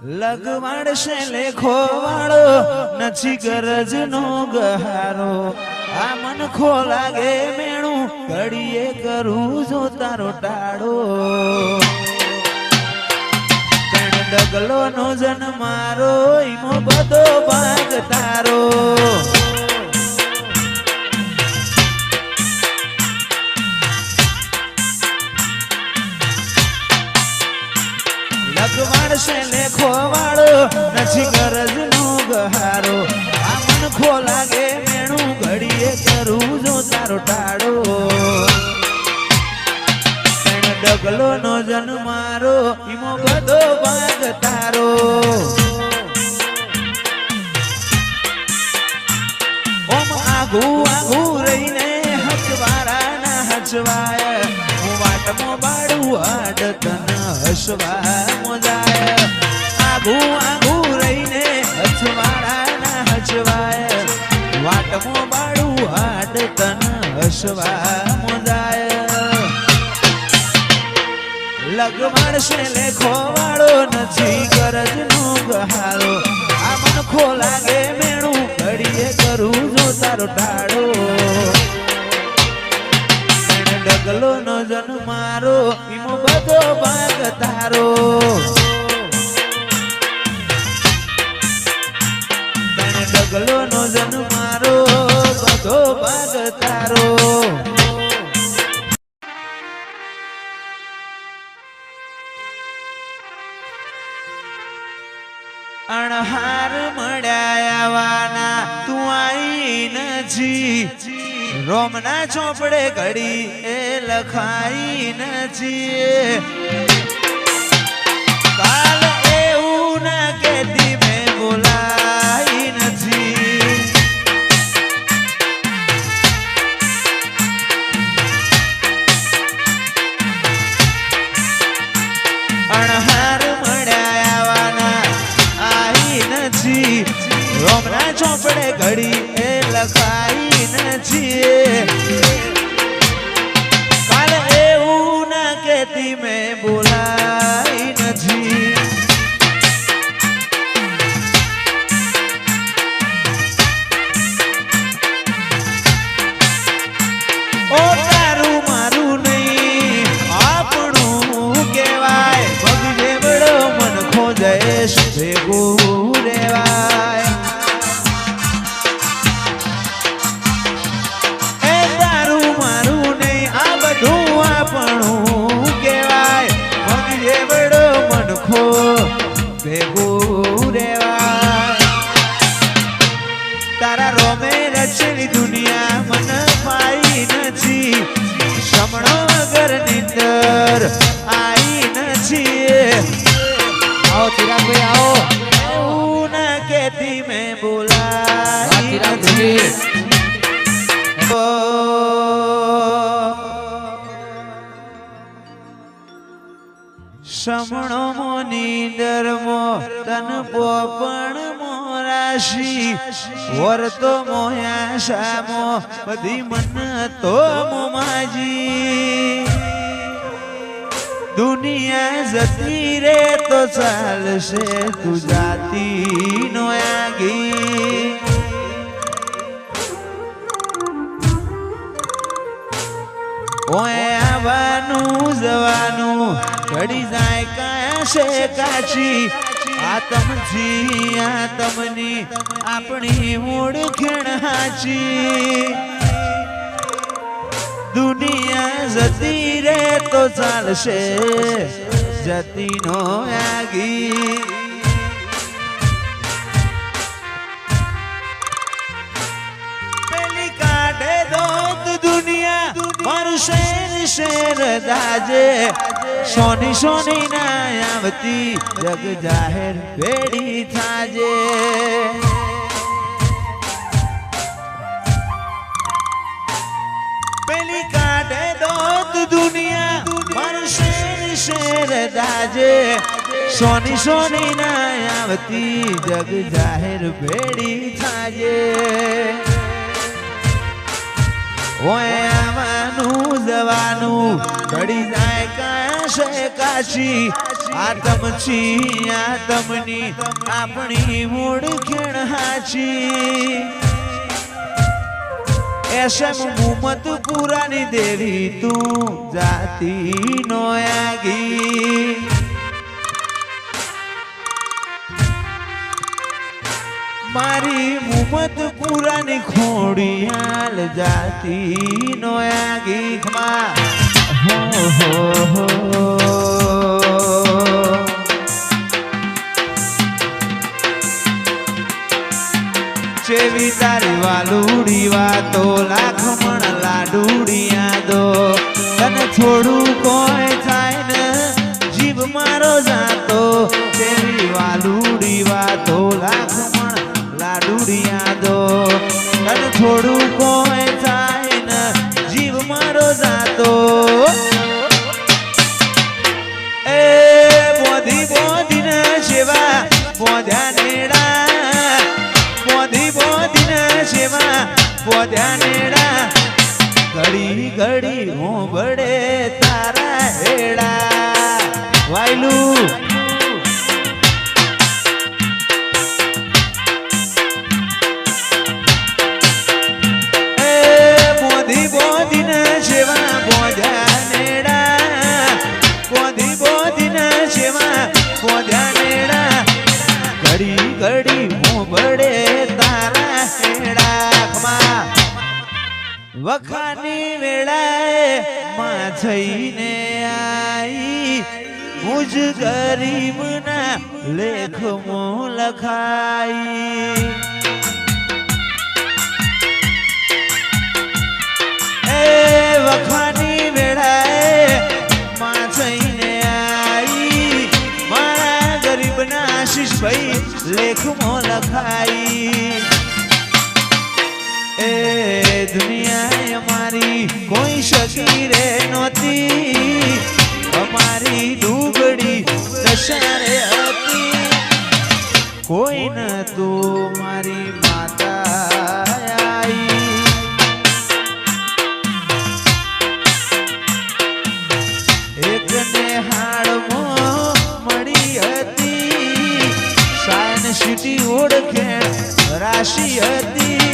લગવાડશે લેખો વાળો નથી ગરજ નો ગહારો આ મન ખો લાગે મેણું ઘડીએ કરું જો તારો ટાળો ડગલો નો જન મારો ઈમો બધો ભાગ તારો લગવાડશે લેખો વાળો નથી ગરજ નો ગહારો આ મન ખો લાગે મેણું ઘડીએ કરું જો તારો ટાળો ડગલો નો જન મારો ઈમો બધો ભાગ તારો ઓમ આગુ આગુ રહીને હચવારા ના હચવાય હું વાટમો બાડું આડતન હસવા મોજાય આગુ આગુ રહીને હચવારા ના હચવાય વાટમો બાડું આડતન હસવા મોજાય લગવાડશે લેખો વાળો નથી ગરજ નો ગહારો આ મન ખો લાગે મેણું ઘડીએ કરું જો તારો ટાળો ડગલો નો જન મારો ઈમો બધો ભાગ તારો ડગલો નો જન મારો બધો ભાગ તારો અણહાર મળ્યાવાના તું આઈ નથી રોમના ચોપડે ઘડી એ લખાઈ નથી કાલ એવું ના કેતી મેં બોલાઈ નથી અણહાર રોમના ચોપડે ઘડી એ લખાઈ નથી કાલ એવું ના કેતી મેં બોલાઈ નથી ઓ તારું મારું નહીં આપણું કહેવાય મગજે બળો મન ખોજેશ ભેગું રેવાય ભેગું રેવાય તારા રોમે રચેલી દુનિયા મન પાઈ નથી સમણો વગર નિંદર આઈ નથી આવો ચિરાગભાઈ આવો એવું ના કેતી મેં બોલાઈ નથી સમણો મોની ડરમો તન પોપણ મોરાશી વરતો મોયા શામો બધી મન તો મોમાજી દુનિયા જતી રે તો ચાલશે તું જાતી નો આગી ઓએ આવવાનું જવાનું ઘડી જાય કાયા છે કાચી આતમથી આતમની આપણી ઓળખણ હાચી દુનિયા જતી રે તો ચાલશે જતી નો આગી પેલી કાઢે દોત દુનિયા મારું શેર શેર દાજે સોની સોની ના આવતી જગ જાહેર ભેડી થાજે પેલી કાઢે દોત દુનિયા મારું શેર શેર દાજે સોની સોની ના આવતી જગ જાહેર ભેડી થાજે ઓએ આવવાનું જવાનું ઘડી જાય કાશે કાશી આતમથી આતમની આપણી ઓળખેણ હાચી એસમ મુમત પુરાની દેવી તું જાતી નો આગી મારી મુમત પુરાની ખોડિયાલ જાતી નો આગી હો ચેવી તારી વાલુડી વાતો લાખમણ લાડુડી યાદો તને થોડું કોઈ થાય ને જીવ મારો જાતો ચેવી વાલુડી વાતો લાખમણ લાડુડી યાદો તને થોડું કોઈ થાય ને જીવ મારો જાતો એ બોધી બોધીને સેવા બોધ્યા નેડા સેવા પોધ્યા નેડા ઘડી ઘડી હું બડે તારા હેડા વાયલું એ બોધી બોધીને સેવા પોધ્યા નેડા બોધી બોધીને સેવા પોધ્યા નેડા ઘડી ઘડી હું બડે વખાની વેળાએ માં થઈને આઈ મુજ ગરીબના લેખમાં લખાઈ એ વખાની વેળાએ માં થઈને આઈ મારા ગરીબના આશીષભાઈ લેખમાં લખાઈ એ દુનિયા અમારી કોઈ શકી રે નહોતી અમારી ડૂબડી દશારે હતી કોઈ ન તું મારી માતા આઈ એકને હાડમાં મળી હતી સાયન સિટી ઓળખે રાશિ હતી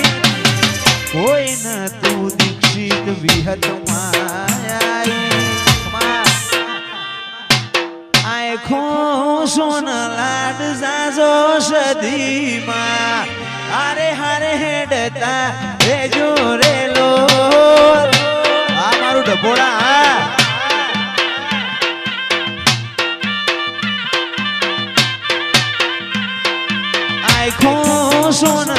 કોઈ ન તું દીક્ષિત વિહત આખો સોન લાડ સાસો સદીમાં હારે હારે હેડતા રેજો રેલો આ મારું ડભોડા આખો સોન